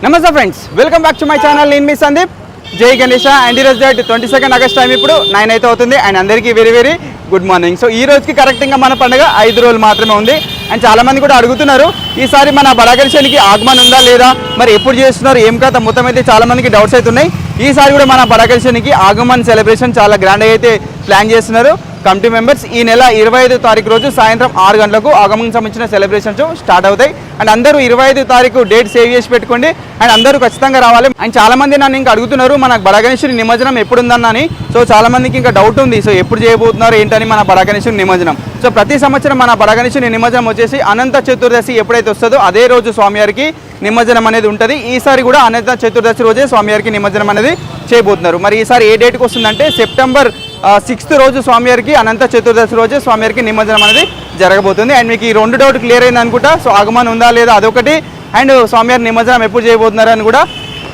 నమస్తే friends, welcome back to my channel. నేను మీ సందీప్. జై గణేష. అండ్ ఈరోజు డేట్ 22 ఆగస్ట్ టైం ఇప్పుడు 9 అయితే అవుతుంది. అండ్ అందరికీ very very good morning. So ఈ రోజుకి కరెక్ట్గా మన పండుగ 5 రోజులు మాత్రమే ఉంది. అండ్ చాలామంది కూడా అడుగుతున్నారు ఈసారి మన బడాగరిషన్కి ఆగమన్ ఉందా లేదా, మరి ఎప్పుడు చేస్తున్నారు, ఏం కథ, మొత్తం అయితే చాలామందికి డౌట్స్ అవుతున్నాయి. ఈసారి కూడా మన బడాగరిషన్కి ఆగమన్ సెలబ్రేషన్ చాలా గ్రాండ్గా అయితే ప్లాన్ చేస్తున్నారు కమిటీ మెంబర్స్. ఈ నెల 25వ తారీఖు రోజు సాయంత్రం 6 గంటలకు ఆగమన్కి సంబంధించిన సెలబ్రేషన్స్ స్టార్ట్ అవుతాయి. అండ్ అందరూ 25వ తారీఖు డేట్ సేవ్ చేసి పెట్టుకోండి. అండ్ అందరూ ఖచ్చితంగా రావాలి. అండ్ చాలామంది నన్ను ఇంకా అడుగుతున్నారు మన బడాగణేశ్వరి నిమజ్జనం ఎప్పుడు ఉందన్నని. సో చాలామందికి ఇంకా డౌట్ ఉంది, సో ఎప్పుడు చేయబోతున్నారు ఏంటని మన బడాగణేశ్వరి నిమజ్జనం. సో ప్రతి సంవత్సరం మన బడాగణేశ్వరి నిమజ్జనం వచ్చేసి అనంత చతుర్దశి ఎప్పుడైతే వస్తుందో అదే రోజు స్వామివారికి నిమజ్జనం అనేది ఉంటుంది. ఈసారి కూడా అనంత చతుర్దశి రోజే స్వామివారికి నిమజ్జనం అనేది చేయబోతున్నారు. మరి ఈసారి ఏ డేట్కి వస్తుందంటే సెప్టెంబర్ 6th రోజు స్వామివారికి అనంత చతుర్దశి రోజే స్వామివారికి నిమజ్జనం అనేది జరగబోతుంది. అండ్ మీకు ఈ 2 డౌట్ క్లియర్ అయింది అనుకుంటా. సో ఆగమన్ ఉందా లేదా అదొకటి, అండ్ స్వామివారి నిమజ్జనం ఎప్పుడు చేయబోతున్నారు అని కూడా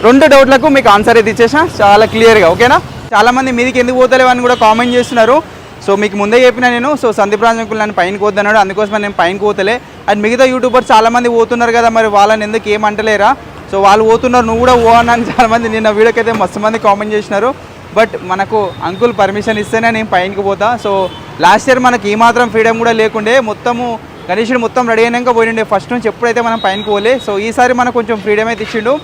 2 డౌట్లకు మీకు ఆన్సర్ అయితే ఇచ్చేసిన చాలా క్లియర్గా. ఓకేనా? చాలామంది మీదికి ఎందుకు పోతలేవు అని కూడా కామెంట్ చేస్తున్నారు. సో మీకు ముందే చెప్పిన నేను, సో సందీప్ రాజంకులు నన్ను పైన పోతున్నాడు, అందుకోసం నేను పైన పోతలే. అండ్ మిగతా యూట్యూబర్స్ చాలామంది పోతున్నారు కదా, మరి వాళ్ళని ఎందుకు ఏమంటలేరా? సో వాళ్ళు పోతున్నారు, నువ్వు కూడా పో అన్నాను చాలామంది. నిన్న వీడియోకి అయితే మస్తు మంది కామెంట్ చేసినారు. బట్ మనకు అంకుల్ పర్మిషన్ ఇస్తేనే నేను పైనకి పోతా. సో లాస్ట్ ఇయర్ మనకి ఈ మాత్రం ఫ్రీడమ్ కూడా లేకుండే, మొత్తము గణేషుడు మొత్తం రెడీ అయినాక పోయిండే ఫస్ట్ నుంచి, ఎప్పుడైతే మనం పైనకి పోలే. సో ఈసారి మనకు కొంచెం ఫ్రీడమ్ అయితే ఇచ్చిండు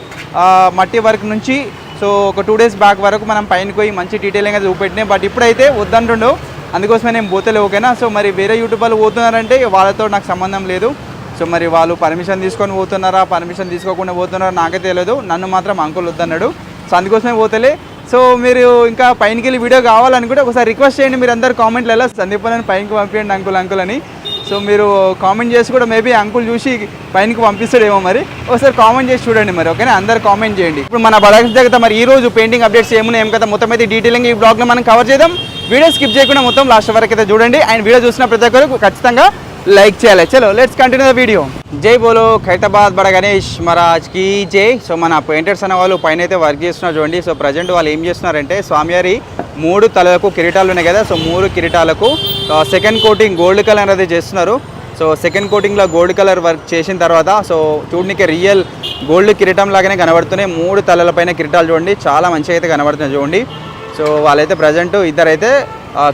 మట్టి వర్క్ నుంచి. సో ఒక 2 days బ్యాక్ వరకు మనం పైనకి పోయి మంచి డీటెయిలింగ్ అయితే చూపెట్టినాయి. బట్ ఇప్పుడైతే వద్దంటుండు, అందుకోసమే నేను పోతలే. ఓకేనా? సో మరి వేరే యూట్యూబర్లు పోతున్నారంటే వాళ్ళతో నాకు సంబంధం లేదు. సో మరి వాళ్ళు పర్మిషన్ తీసుకొని పోతున్నారా, పర్మిషన్ తీసుకోకుండా పోతున్నారా నాకే తెలియదు. నన్ను మాత్రం అంకుల్ వద్దన్నాడు, సో అందుకోసమే పోతలే. సో మీరు ఇంకా పైనకి వెళ్ళి వీడియో కావాలనుకుంటే ఒకసారి రిక్వెస్ట్ చేయండి. మీరు అందరు కామెంట్లలో సందీప్ అని పైనకి పంపించండి అంకుల్ అని. సో మీరు కామెంట్ చేసి కూడా మేబీ అంకుల్ చూసి పైనకి పంపిస్తాడేమో, మరి ఒకసారి కామెంట్ చేసి చూడండి మరి. ఓకేనా? అందరు కామెంట్ చేయండి. ఇప్పుడు మన బడాగస్ దగ్గర మరి ఈ రోజు పెయింటింగ్ అప్డేట్స్ ఏమున్నాయి ఏం కదా మొత్తం అయితే డీటెయిలింగ్ ఈ బ్లాగ్లో మనం కవర్ చేద్దాం. వీడియో స్కిప్ చేయకుండా మొత్తం లాస్ట్ వరకు అయితే చూడండి. అండ్ వీడియో చూసిన ప్రతి ఒక్కరు ఖచ్చితంగా లైక్ చేయాలి. చలో లెట్స్ కంటిన్యూ ద వీడియో. జై బోలో ఖైరతాబాద్ బడా గణేష్ మహారాజ్ కి జై. సో మన పెయింటర్స్ అనే వాళ్ళు పైన అయితే వర్క్ చేస్తున్నారు చూడండి. సో ప్రజెంట్ వాళ్ళు ఏం చేస్తున్నారంటే స్వామివారి 3 తలలకు కిరీటాలు ఉన్నాయి కదా, సో 3 కిరీటాలకు సెకండ్ కోటింగ్ గోల్డ్ కలర్ అనేది చేస్తున్నారు. సో సెకండ్ కోటింగ్లో గోల్డ్ కలర్ వర్క్ చేసిన తర్వాత సో చూడడానికి రియల్ గోల్డ్ కిరీటం లాగానే కనబడుతున్నాయి. 3 తలలపైన కిరీటాలు చూడండి, చాలా మంచిగా అయితే కనబడుతున్నాయి చూడండి. సో వాళ్ళైతే ప్రజెంట్ ఇద్దరైతే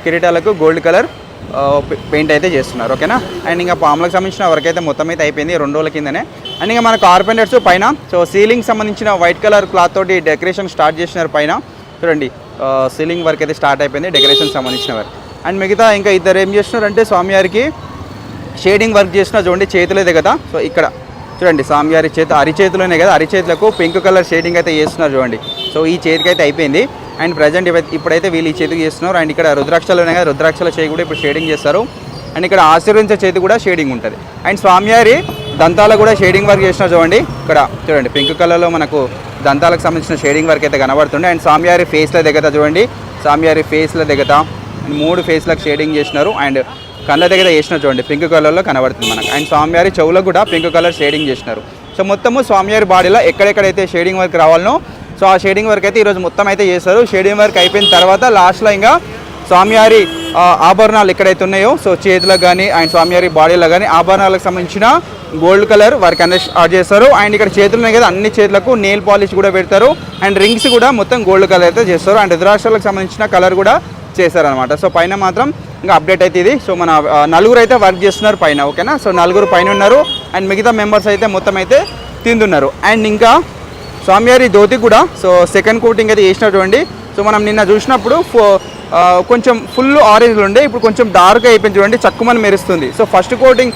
కిరీటాలకు గోల్డ్ కలర్ పెయింట్ అయితే చేస్తున్నారు. ఓకేనా? అండ్ ఇంకా పాములకు సంబంధించిన వర్క్ అయితే మొత్తం అయితే అయిపోయింది 2 రోజుల కిందనే. అండ్ ఇంకా మన కార్పెంటర్స్ పైన సో సీలింగ్ సంబంధించిన వైట్ కలర్ క్లాత్ తోటి డెకరేషన్ స్టార్ట్ చేసినారు పైన చూడండి. సీలింగ్ వర్క్ అయితే స్టార్ట్ అయిపోయింది డెకరేషన్ సంబంధించిన వర్క్. అండ్ మిగతా ఇంకా ఇద్దరు ఏం చేస్తున్నారంటే స్వామివారికి షేడింగ్ వర్క్ చేసిన చూడండి, చేతులదే కదా. సో ఇక్కడ చూడండి స్వామివారి అరిచేతులోనే కదా, అరిచేతులకు పింక్ కలర్ షేడింగ్ అయితే చేస్తున్నారు చూడండి. సో ఈ చేతికి అయితే అయిపోయింది. అండ్ ప్రజెంట్ ఇప్పుడైతే వీళ్ళు ఈ చేతికి చేస్తున్నారు. అండ్ ఇక్కడ రుద్రాక్షలు ఉన్నాయి కదా, రుద్రాక్షల చేయి కూడా ఇప్పుడు షేడింగ్ చేస్తారు. అండ్ ఇక్కడ ఆశీర్వదించే చేతి కూడా షేడింగ్ ఉంటుంది. అండ్ స్వామివారి దంతాలకు కూడా షేడింగ్ వర్క్ చేస్తున్నారు చూడండి. ఇక్కడ చూడండి పింక్ కలర్లో మనకు దంతాలకు సంబంధించిన షేడింగ్ వర్క్ అయితే కనబడుతుంది. అండ్ స్వామివారి ఫేస్ల దగ్గర చూడండి, స్వామివారి ఫేస్ల దగ్గర 3 ఫేస్లకు షేడింగ్ చేసినారు. అండ్ కళ్ళ దగ్గర చేసినారు చూడండి, పింక్ కలర్లో కనబడుతుంది మనకు. అండ్ స్వామివారి చెవులకు కూడా పింక్ కలర్ షేడింగ్ చేసినారు. సో మొత్తము స్వామివారి బాడీలో ఎక్కడెక్కడైతే షేడింగ్ వర్క్ రావాలనో సో ఆ షేడింగ్ వర్క్ అయితే ఈరోజు మొత్తం అయితే చేస్తారు. షేడింగ్ వర్క్ అయిపోయిన తర్వాత లాస్ట్లో ఇంకా స్వామివారి ఆభరణాలు ఎక్కడైతే ఉన్నాయో సో చేతులకు కానీ అండ్ స్వామివారి బాడీలో కానీ ఆభరణాలకు సంబంధించిన గోల్డ్ కలర్ వర్క్ అనేది స్టార్ట్ చేస్తారు. అండ్ ఇక్కడ చేతులు ఉన్నాయి కదా, అన్ని చేతులకు నెయిల్ పాలిష్ కూడా పెడతారు. అండ్ రింగ్స్ కూడా మొత్తం గోల్డ్ కలర్ అయితే చేస్తారు. అండ్ రుద్రాక్షలకు సంబంధించిన కలర్ కూడా చేస్తారనమాట. సో పైన మాత్రం ఇంకా అప్డేట్ అయితే ఇది. సో మన 4 అయితే వర్క్ చేస్తున్నారు పైన. ఓకేనా? సో 4 పైన ఉన్నారు. అండ్ మిగతా మెంబర్స్ అయితే మొత్తం అయితే తింటున్నారు. అండ్ ఇంకా స్వామివారి ధోతి కూడా సో సెకండ్ కోటింగ్ అయితే చేసినటువంటి. సో మనం నిన్న చూసినప్పుడు కొంచెం ఫుల్ ఆరెంజ్ ఉండే, ఇప్పుడు కొంచెం డార్క్ అయిపోయింది చూడండి, చక్కుమని మెరుస్తుంది. సో ఫస్ట్ కోటింగ్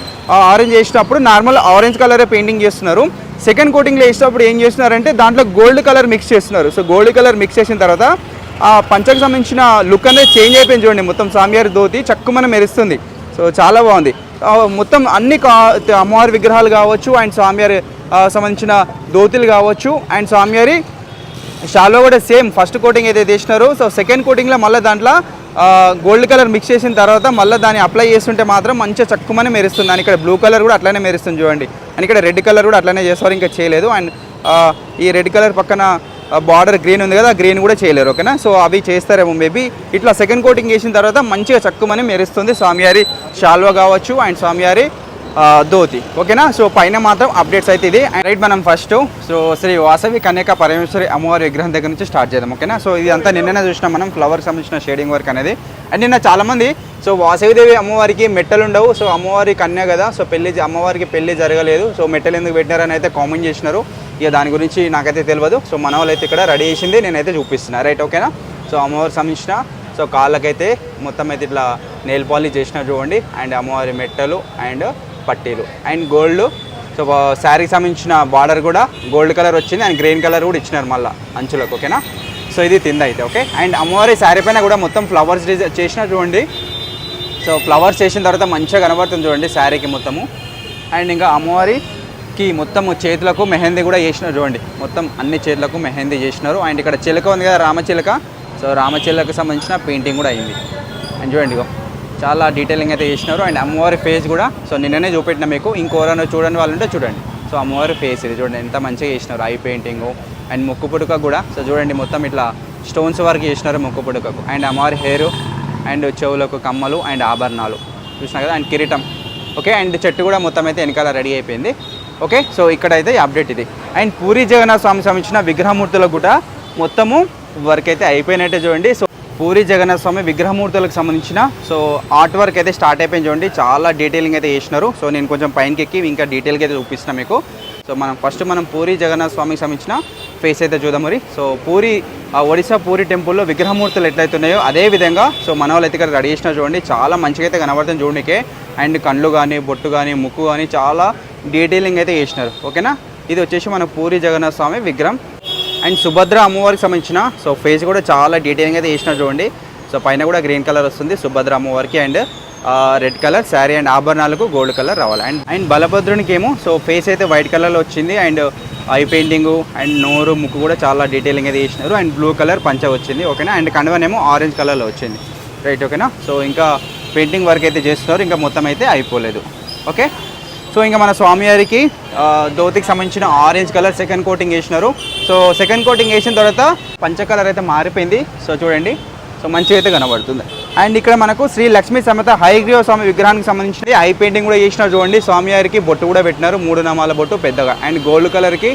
ఆరెంజ్ చేసినప్పుడు నార్మల్ ఆరెంజ్ కలరే పెయింటింగ్ చేస్తున్నారు. సెకండ్ కోటింగ్లో వేసినప్పుడు ఏం చేస్తున్నారంటే దాంట్లో గోల్డ్ కలర్ మిక్స్ చేస్తున్నారు. సో గోల్డ్ కలర్ మిక్స్ చేసిన తర్వాత ఆ పంచకు సంబంధించిన లుక్ అనేది చేంజ్ అయిపోయింది చూడండి. మొత్తం స్వామివారి ధోతి చక్కుమని మెరుస్తుంది. సో చాలా బాగుంది. మొత్తం అన్ని అమ్మవారి విగ్రహాలు కావచ్చు అండ్ స్వామివారి సంబంధించిన ధోతులు కావచ్చు అండ్ స్వామివారి షాల్లో కూడా సేమ్ ఫస్ట్ కోటింగ్ అయితే చేసినారు. సో సెకండ్ కోటింగ్లో మళ్ళీ దాంట్లో గోల్డ్ కలర్ మిక్స్ చేసిన తర్వాత మళ్ళీ దాన్ని అప్లై చేస్తుంటే మాత్రం మంచిగా చక్కుమని మెరుస్తుంది. అని ఇక్కడ బ్లూ కలర్ కూడా అట్లానే మెరుస్తుంది చూడండి. అండ్ ఇక్కడ రెడ్ కలర్ కూడా అట్లానే చేస్తారు, ఇంకా చేయలేదు. అండ్ ఈ రెడ్ కలర్ పక్కన బార్డర్ గ్రీన్ ఉంది కదా, గ్రీన్ కూడా చేయలేరు. ఓకేనా? సో అవి చేస్తారేమో మేబీ. ఇట్లా సెకండ్ కోటింగ్ చేసిన తర్వాత మంచిగా చక్కుమని మెరుస్తుంది స్వామివారి షాల్వా కావచ్చు అండ్ స్వామివారి ధోతి ఓకేనా. సో పైన మాత్రం అప్డేట్స్ అయితే ఇది రైట్. మనం ఫస్ట్ సో శ్రీ వాసవి కన్యక పరమేశ్వరి అమ్మవారి విగ్రహం దగ్గర నుంచి స్టార్ట్ చేద్దాం ఓకేనా. సో ఇది అంతా నిన్ననే చూసినాం మనం ఫ్లవర్కి సంబంధించిన షేడింగ్ వర్క్ అనేది. అండ్ నిన్న చాలామంది సో వాసవిదేవి అమ్మవారికి మెట్టలు ఉండవు, సో అమ్మవారి కన్య కదా, సో అమ్మవారికి పెళ్లి జరగలేదు, సో మెట్టలు ఎందుకు పెట్టినారని అయితే కామెంట్ చేసినారు. ఇక దాని గురించి నాకైతే తెలియదు. సో మన వాళ్ళు అయితే ఇక్కడ రెడీ చేసింది నేనైతే చూపిస్తున్నా రైట్ ఓకేనా. సో అమ్మవారికి సంబంధించిన సో కాళ్ళకైతే మొత్తం అయితే ఇట్లా నెయిల్ పాలిష్ చేసినారు చూడండి. అండ్ అమ్మవారి మెట్టలు అండ్ పట్టీలు అండ్ గోల్డ్. సో శారీకి సంబంధించిన బార్డర్ కూడా గోల్డ్ కలర్ వచ్చింది అండ్ గ్రీన్ కలర్ కూడా ఇచ్చినారు మళ్ళీ అంచులకు ఓకేనా. సో ఇది తింద అయితే ఓకే. అండ్ అమ్మవారి శారీ పైన కూడా మొత్తం ఫ్లవర్స్ చేసినారు చూడండి. సో ఫ్లవర్స్ చేసిన తర్వాత మంచిగా కనబడుతుంది చూడండి శారీకి మొత్తము. అండ్ ఇంకా అమ్మవారికి మొత్తం చేతులకు మెహందీ కూడా చేసినారు చూడండి. మొత్తం అన్ని చేతులకు మెహందీ చేసినారు. అండ్ ఇక్కడ చిలక ఉంది కదా రామచిలక, సో రామచిలకకు సంబంధించిన పెయింటింగ్ కూడా అయింది. అండ్ చూడండి ఇగో చాలా డీటెయిలింగ్ అయితే చేసినారు. అండ్ అమ్మవారి ఫేస్ కూడా సో నిన్ననే చూపెట్టిన మీకు, ఇంకోరైనా చూడండి వాళ్ళు ఉంటే చూడండి. సో అమ్మవారి ఫేస్ ఇది చూడండి ఎంత మంచిగా చేసినారు, ఐ పెయింటింగు. అండ్ ముక్కు పుడక కూడా సో చూడండి మొత్తం ఇట్లా స్టోన్స్ వరకు చేసినారు ముక్కు పుడకకు. అండ్ అమ్మవారి హెయిర్ అండ్ చెవులకు కమ్మలు అండ్ ఆభరణాలు చూసినా కదా. అండ్ కిరీటం ఓకే. అండ్ చెట్టు కూడా మొత్తం అయితే వెనకాల రెడీ అయిపోయింది ఓకే. సో ఇక్కడైతే అప్డేట్ ఇది. అండ్ పూరి జగన్నాథ స్వామి సంబంధించిన విగ్రహమూర్తులకు కూడా మొత్తము వర్క్ అయితే అయిపోయినట్టే చూడండి. సో పూరి జగన్నాథ స్వామి విగ్రహమూర్తులకు సంబంధించిన సో ఆర్ట్ వర్క్ అయితే స్టార్ట్ అయిపోయింది చూడండి. చాలా డీటెయిలింగ్ అయితే చేసినారు. సో నేను కొంచెం పైనకి ఎక్కి ఇంకా డీటెయిల్గా అయితే చూపిస్తున్నా మీకు. సో మనం పూరి జగన్నాథ స్వామికి సంబంధించిన ఫేస్ అయితే చూద్దాం మరి. సో ఒడిశా పూరి టెంపుల్లో విగ్రహమూర్తులు ఎట్లయితే ఉన్నాయో అదే విధంగా సో మన వాళ్ళు అయితే ఇక్కడ రెడీ చేసినా చూడండి. చాలా మంచిగా అయితే కనబడుతుంది చూడనికే. అండ్ కళ్ళు కానీ బొట్టు కానీ ముక్కు కానీ చాలా డీటెయిలింగ్ అయితే చేసినారు ఓకేనా. ఇది వచ్చేసి మన పూరి జగన్నాథ స్వామి విగ్రహం. అండ్ సుభద్ర అమ్మవారికి సంబంధించిన సో ఫేస్ కూడా చాలా డీటెయిలింగ్ అయితే చేసినారు చూడండి. సో పైన కూడా గ్రీన్ కలర్ వస్తుంది సుభద్ర అమ్మవారికి. And red colour sari and ఆభరణాలకు గోల్డ్ కలర్ రావాలి. అండ్ బలభద్రునికి ఏమో సో ఫేస్ అయితే వైట్ కలర్లో వచ్చింది. అండ్ ఐ పెయింటింగు అండ్ నోరు ముక్కు కూడా చాలా డీటెయిలింగ్ అయితే చేసినారు. అండ్ బ్లూ కలర్ పంచ వచ్చింది ఓకేనా. అండ్ కండువనేమో ఆరెంజ్ కలర్లో వచ్చింది రైట్ ఓకేనా. సో ఇంకా పెయింటింగ్ వర్క్ అయితే చేస్తున్నారు, ఇంకా మొత్తం అయితే అయిపోలేదు ఓకే. సో ఇంకా మన స్వామివారికి ధోతికి సంబంధించిన ఆరెంజ్ కలర్ సెకండ్ కోటింగ్ వేసినారు. సో సెకండ్ కోటింగ్ వేసిన తర్వాత పంచ కలర్ అయితే మారిపోయింది. సో చూడండి సో మంచిగా అయితే కనబడుతుంది. అండ్ ఇక్కడ మనకు శ్రీ లక్ష్మీ సమేత హయగ్రీవ స్వామి విగ్రహానికి సంబంధించిన ఐ పెయింటింగ్ కూడా చేసినారు చూడండి. స్వామివారికి బొట్టు కూడా పెట్టినారు, 3 నామాల బొట్టు పెద్దగా. అండ్ గోల్డ్ కలర్కి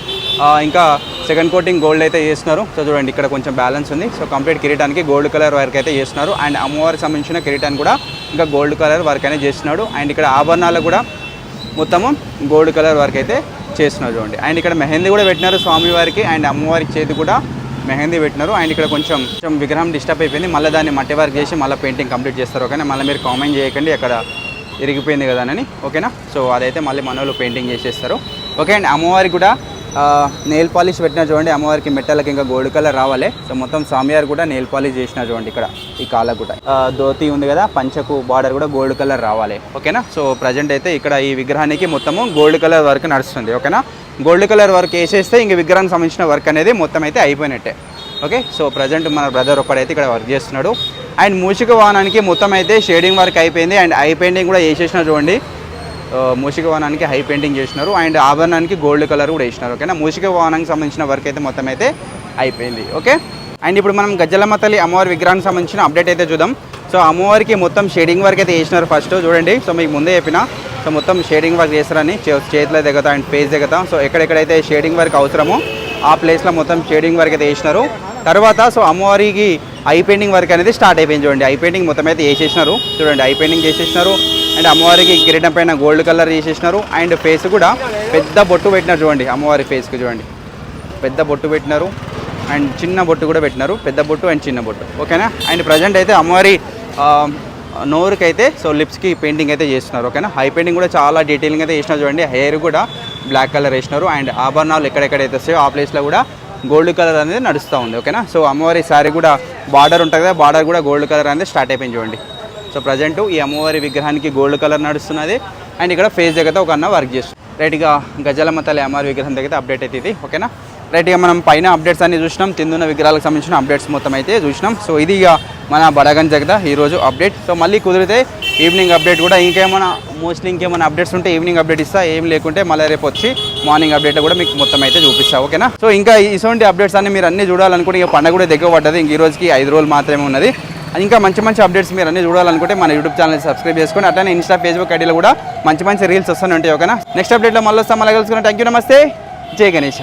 ఇంకా సెకండ్ కోటింగ్ గోల్డ్ అయితే చేస్తున్నారు. సో చూడండి ఇక్కడ కొంచెం బ్యాలెన్స్ ఉంది. సో కంప్లీట్ కిరీటానికి గోల్డ్ కలర్ వర్క్ అయితే చేస్తున్నారు. అండ్ అమ్మవారికి సంబంధించిన కిరీటాన్ని కూడా ఇంకా గోల్డ్ కలర్ వర్క్ అనేది చేస్తున్నాడు. అండ్ ఇక్కడ ఆభరణాలు కూడా మొత్తము గోల్డ్ కలర్ వర్క్ అయితే చేస్తున్నారు చూడండి. అండ్ ఇక్కడ మెహందీ కూడా పెట్టినారు స్వామివారికి. అండ్ అమ్మవారికి చేతి కూడా మెహందీ పెట్టినారు. అండ్ ఇక్కడ కొంచెం విగ్రహం డిస్టర్బ్ అయిపోయింది, మళ్ళీ దాన్ని మట్టి వర్క్ చేసి మళ్ళీ పెయింటింగ్ కంప్లీట్ చేస్తారు ఓకేనా. మళ్ళీ మీరు కామెంట్ చేయకండి అక్కడ ఇరిగిపోయింది కదా అని ఓకేనా. సో అదైతే మళ్ళీ మన వాళ్ళు పెయింటింగ్ చేసేస్తారు ఓకే. అండ్ అమ్మవారికి కూడా నెయిల్ పాలిష్ పెట్టినా చూడండి. అమ్మవారికి మెట్టలకి ఇంకా గోల్డ్ కలర్ రావాలి. సో మొత్తం స్వామివారికి కూడా నెయిల్ పాలిష్ చేసినా చూడండి. ఇక్కడ ఈ కాళ్ళకు కూడా ధోతి ఉంది కదా, పంచకు బార్డర్ కూడా గోల్డ్ కలర్ రావాలి ఓకేనా. సో ప్రజెంట్ అయితే ఇక్కడ ఈ విగ్రహానికి మొత్తము గోల్డ్ కలర్ వర్క్ నడుస్తుంది ఓకేనా. గోల్డ్ కలర్ వర్క్ వేసేస్తే ఇంక విగ్రహానికి సంబంధించిన వర్క్ అనేది మొత్తం అయితే అయిపోయినట్టే ఓకే. సో ప్రజెంట్ మన బ్రదర్ ఒక్కడైతే ఇక్కడ వర్క్ చేస్తున్నాడు. అండ్ మూషిక వాహనానికి మొత్తం అయితే షేడింగ్ వర్క్ అయిపోయింది. అండ్ ఐ పెయింటింగ్ కూడా వేసేసిన చూడండి. మూషిక వాహనానికి హై పెయింటింగ్ చేసినారు. అండ్ ఆభరణానికి గోల్డ్ కలర్ కూడా వేసినారు ఓకేనా. మూషిక వాహనానికి సంబంధించిన వర్క్ అయితే మొత్తం అయితే అయిపోయింది ఓకే. అండ్ ఇప్పుడు మనం గజ్జలమ్మ తల్లి అమ్మవారి విగ్రహానికి సంబంధించిన అప్డేట్ అయితే చూద్దాం. సో అమ్మవారికి మొత్తం షేడింగ్ వర్క్ అయితే వేసినారు ఫస్ట్ చూడండి. సో మీకు ముందే చెప్పిన సో మొత్తం షేడింగ్ వర్క్ చేస్తారని చేతుల దగ్గర అండ్ ఫేస్ దగ్గర. సో ఎక్కడెక్కడైతే షేడింగ్ వర్క్ అవసరమో ఆ ప్లేస్లో మొత్తం షేడింగ్ వర్క్ అయితే వేసినారు. తర్వాత సో అమ్మవారికి ఐ పెయింటింగ్ వర్క్ అనేది స్టార్ట్ అయిపోయింది చూడండి. ఐ పెయింటింగ్ మొత్తం అయితే వేసేసినారు చూడండి. I painting చేసేసినారు. అండ్ అమ్మవారికి కిరీటం పైన గోల్డ్ కలర్ చేసేసినారు. అండ్ ఫేస్ కూడా పెద్ద బొట్టు పెట్టినారు చూడండి. అమ్మవారి ఫేస్కి చూడండి పెద్ద బొట్టు పెట్టినారు. అండ్ చిన్న బొట్టు కూడా పెట్టినారు, పెద్ద బొట్టు అండ్ చిన్న బొట్టు ఓకేనా. అండ్ ప్రజెంట్ అయితే అమ్మవారి నోరుకి అయితే సో లిప్స్కి పెయింటింగ్ అయితే చేస్తున్నారు ఓకేనా. హై పెయింటింగ్ కూడా చాలా డీటెయిలింగ్ అయితే చేసినారు చూడండి. హెయిర్ కూడా బ్లాక్ కలర్ వేసినారు. అండ్ ఆభరణాలు ఎక్కడెక్కడైతే వస్తాయో ఆ ప్లేస్లో కూడా గోల్డ్ కలర్ అనేది నడుస్తూ ఉంది ఓకేనా. సో అమ్మవారి శారీ కూడా బార్డర్ ఉంటుంది కదా, బార్డర్ కూడా గోల్డ్ కలర్ అనేది స్టార్ట్ అయిపోయింది చూడండి. సో ప్రజెంట్ ఈ అమ్మవారి విగ్రహానికి గోల్డ్ కలర్ నడుస్తున్నది. అండ్ ఇక్కడ ఫేస్ దగ్గర ఒక అన్న వర్క్ చేస్తుంది రైట్గా. గజలమ్మ తల్లి అమ్మవారి విగ్రహం దగ్గర అప్డేట్ అయితే ఇది ఓకేనా. రైట్గా మనం పైన అప్డేట్స్ అన్ని చూసినాం, కిందున్న విగ్రహాలకు సంబంధించిన అప్డేట్స్ మొత్తం అయితే చూసినాం. సో ఇది ఇక మన బడగంజ్ దగ్గర ఈరోజు అప్డేట్. సో మళ్ళీ కుదిరితే ఈవినింగ్ అప్డేట్ కూడా ఇంకేమైనా మోస్ట్లీ ఇంకేమైనా అప్డేట్స్ ఉంటే ఈవినింగ్ అప్డేట్ ఇస్తా, ఏం లేకుంటే మళ్ళీ రేపు వచ్చి మార్నింగ్ అప్డేట్ కూడా మీకు మొత్తం అయితే చూపిస్తా ఓకేనా. సో ఇంకా ఇటువంటి అప్డేట్స్ అన్ని మీరు అన్ని చూడాలనుకుంటే ఇక పండుగ కూడా దగ్గర పడ్డది. ఇంక ఈ రోజుకి 5 రోజులు మాత్రమే ఉన్నది. ఇంకా మంచి మంచి అప్డేట్స్ మీరు అన్ని చూడాలనుకుంటే మన యూట్యూబ్ ఛానల్ సబ్స్క్రైబ్ చేసుకొని అట్లనే ఇన్స్టా ఫేస్బుక్ ఐడీలో కూడా మంచి మంచి రీల్స్ వస్తూనే ఉంటాయి. ఓకేనా, నెక్స్ట్ అప్డేట్లో మళ్ళీ వస్తాం, మళ్ళీ కలుసుకున్నాం. థ్యాంక్ యూ, నమస్తే, జై గణేష్.